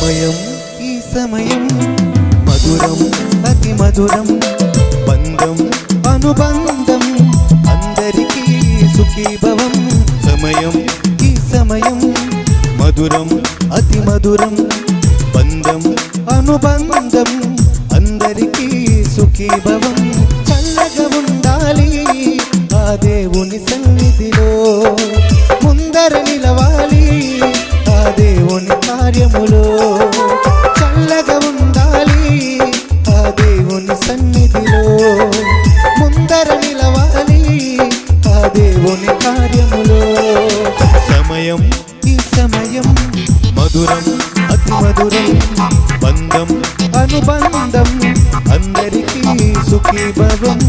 సమయం ఈ సమయం మధురం అతి మధురం బంధం అనుబంధం అందరికీ సుఖీభవం సమయం ఈ సమయం మధురం అతి మధురం బంధం అనుబంధం అందరికీ సుఖీభవం చల్లగా ఉండాలి ఆ దేవుని సన్నిధిలో ముందర నిలవాలి ఆ దేవుని కార్యములో చల్లగా ఉండాలి ఆ దేవుని సన్నిధిలో ముందర నిలవాలి ఆ దేవుని కార్యములో సమయం ఈ సమయం మధురం అతి మధురం బంధం అనుబంధం అందరికీ సుఖీభవం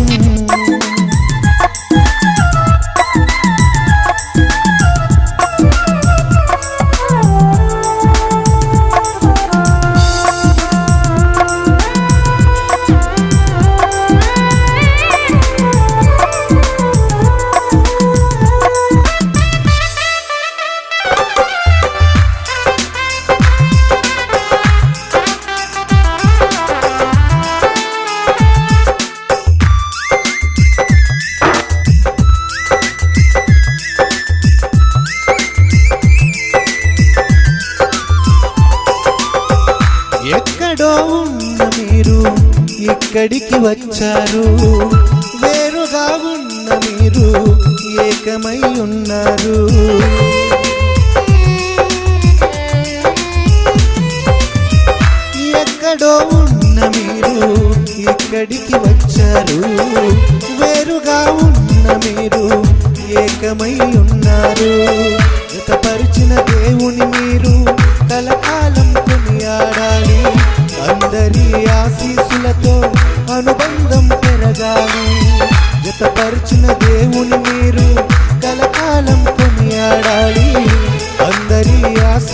ఎక్కడో ఉన్న మీరు ఇక్కడికి వచ్చారు వేరుగా ఉన్న మీరు ఏకమై ఉన్నారు ఎక్కడో ఉన్న మీరు ఇక్కడికి వచ్చారు వేరుగా ఉన్న మీరు ఏకమై ఉన్నారు జతపరిచిన దేవుని మీరు కలకాలం కొనియాడాలి అందరి ఆశీస్సులతో అనుబంధం పెరగాలి జతపరిచిన దేవుని